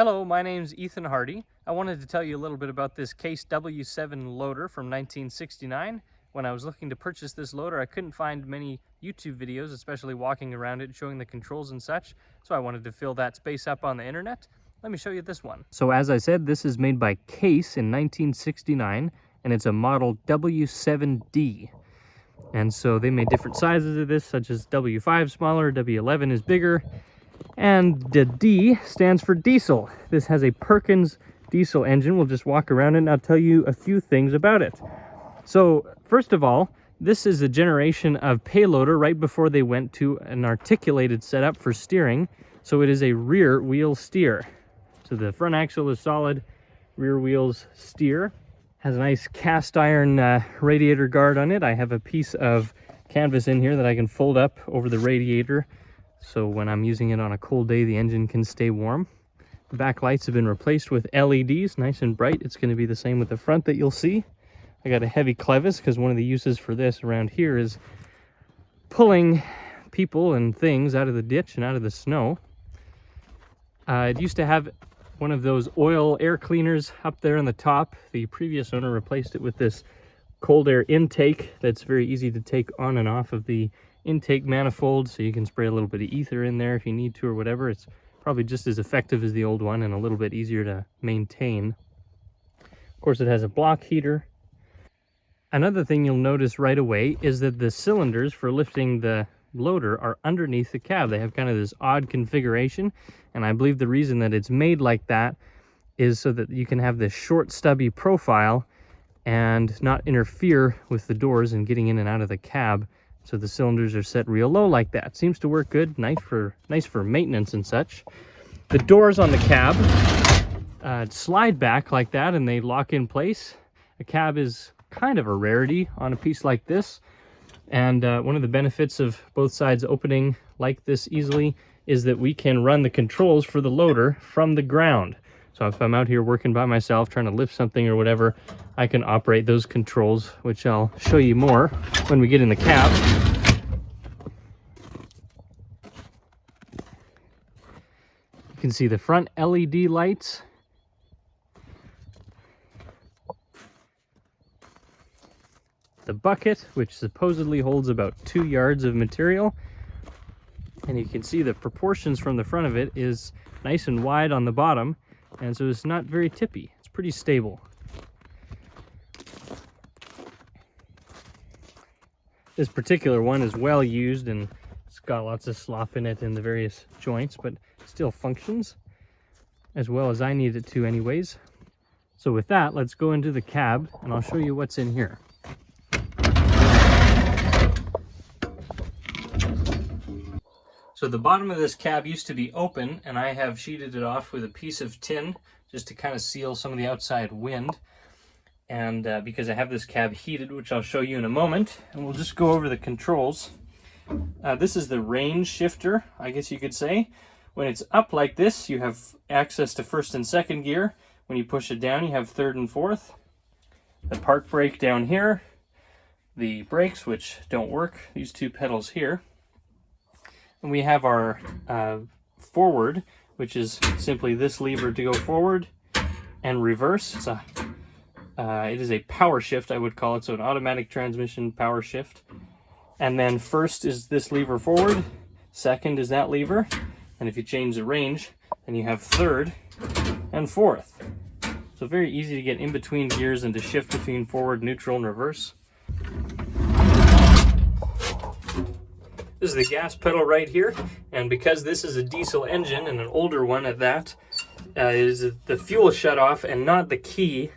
Hello, my name's Ethan Hardy. I wanted to tell you a little bit about this Case W-7 loader from 1969. When I was looking to purchase this loader, I couldn't find many YouTube videos, especially walking around it, showing the controls and such, so I wanted to fill that space up on the internet. Let me show you this one. So as I said, this is made by Case in 1969, and it's a model W7D. And so they made different sizes of this, such as W5 smaller, W11 is bigger, and the D stands for diesel. This has a Perkins diesel engine. We'll just walk around it and I'll tell you a few things about it. So first of all, this is a generation of payloader right before they went to an articulated setup for steering. So it is a rear wheel steer. So the front axle is solid, rear wheels steer. Has a nice cast iron radiator guard on it. I have a piece of canvas in here that I can fold up over the radiator, so when I'm using it on a cold day, the engine can stay warm. The back lights have been replaced with LEDs, nice and bright. It's going to be the same with the front that you'll see. I got a heavy clevis because one of the uses for this around here is pulling people and things out of the ditch and out of the snow. It used to have one of those oil air cleaners up there on the top. The previous owner replaced it with this cold air intake that's very easy to take on and off of the intake manifold, so you can spray a little bit of ether in there if you need to or whatever. It's probably just as effective as the old one and a little bit easier to maintain. Of course, it has a block heater. Another thing you'll notice right away is that the cylinders for lifting the loader are underneath the cab. They have kind of this odd configuration, and I believe the reason that it's made like that is so that you can have this short stubby profile and not interfere with the doors and getting in and out of the cab. So the cylinders are set real low like that. Seems to work good, nice for maintenance and such. The doors on the cab slide back like that and they lock in place. A cab is kind of a rarity on a piece like this. And one of the benefits of both sides opening like this easily is that we can run the controls for the loader from the ground. So if I'm out here working by myself, trying to lift something or whatever, I can operate those controls, which I'll show you more when we get in the cab. You can see the front LED lights. The bucket, which supposedly holds about 2 yards of material. And you can see the proportions from the front of it is nice and wide on the bottom. And so it's not very tippy. It's pretty stable. This particular one is well used and it's got lots of slop in it in the various joints, but still functions as well as I need it to anyways. So with that, let's go into the cab and I'll show you what's in here. So the bottom of this cab used to be open, and I have sheeted it off with a piece of tin just to kind of seal some of the outside wind. And because I have this cab heated, which I'll show you in a moment, and we'll just go over the controls. This is the range shifter, I guess you could say. When it's up like this, you have access to first and second gear. When you push it down, you have third and fourth. The park brake down here. The brakes, which don't work, these two pedals here. And we have our forward, which is simply this lever to go forward, and reverse. It is a power shift, I would call it, so an automatic transmission power shift. And then first is this lever forward, second is that lever, and if you change the range, then you have third and fourth. So very easy to get in between gears and to shift between forward, neutral, and reverse. This is the gas pedal right here, and because this is a diesel engine and an older one at that, is the fuel shut off and not the key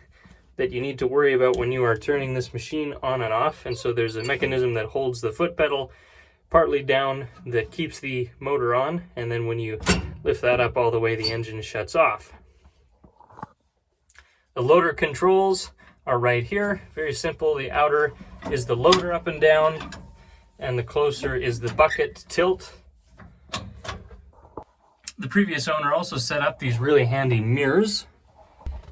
that you need to worry about when you are turning this machine on and off. And so there's a mechanism that holds the foot pedal partly down that keeps the motor on, and then when you lift that up all the way, the engine shuts off. The loader controls are right here, very simple. The outer is the loader up and down, and the closer is the bucket tilt. The previous owner also set up these really handy mirrors.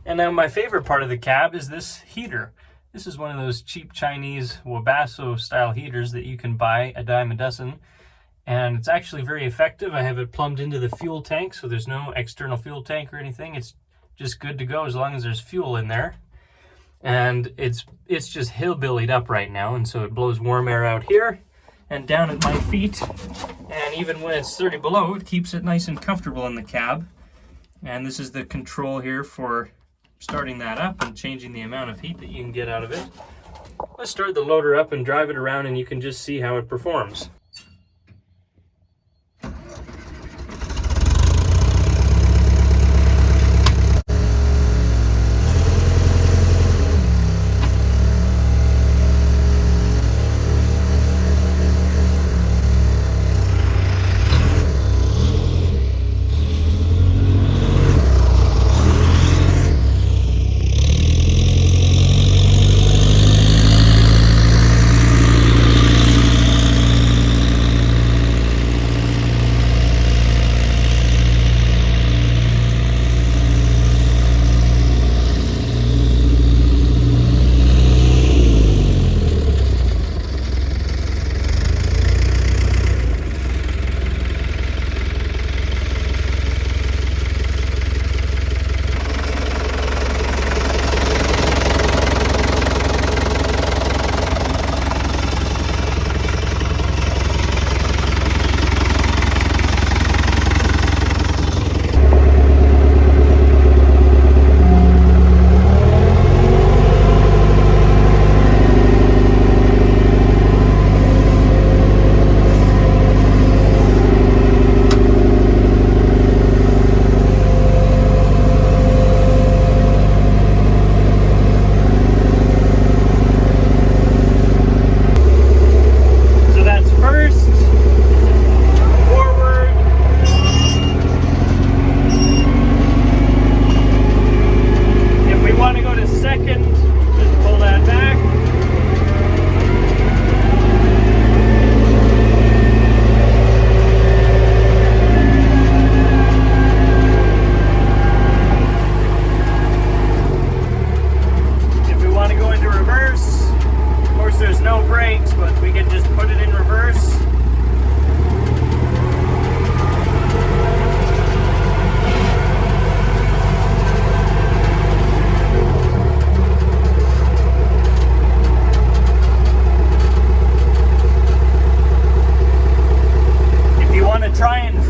And now my favorite part of the cab is this heater. This is one of those cheap Chinese Wabasso style heaters that you can buy a dime a dozen. and it's actually very effective. I have it plumbed into the fuel tank, so there's no external fuel tank or anything. It's just good to go as long as there's fuel in there. And it's just hillbillied up right now, and so it blows warm air out here and down at my feet. And even when it's 30 below, it keeps it nice and comfortable in the cab. And this is the control here for starting that up and changing the amount of heat that you can get out of it. Let's start the loader up and drive it around, and you can just see how it performs.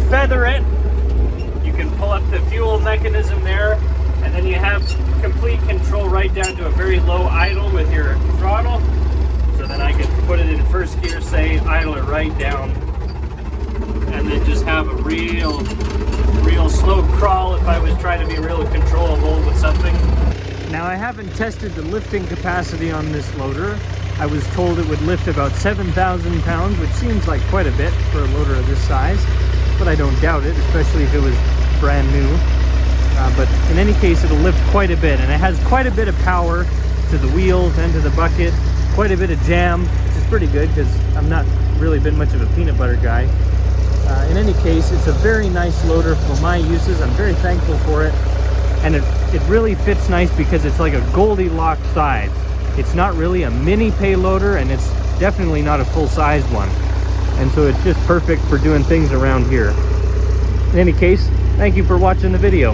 Feather it, you can pull up the fuel mechanism there, and then you have complete control right down to a very low idle with your throttle. So then I can put it in first gear, say, idle it right down, and then just have a real slow crawl if I was trying to be real controllable with something. Now, I haven't tested the lifting capacity on this loader. I was told it would lift about 7,000 pounds, which seems like quite a bit for a loader of this size, but I don't doubt it, especially if it was brand new. But in any case, it'll lift quite a bit, and it has quite a bit of power to the wheels and to the bucket, quite a bit of jam, which is pretty good because I'm not really been much of a peanut butter guy. In any case, it's a very nice loader for my uses. I'm very thankful for it, and it really fits nice because it's like a Goldilocks size. It's not really a mini payloader, and it's definitely not a full-sized one. And so it's just perfect for doing things around here. In any case, thank you for watching the video.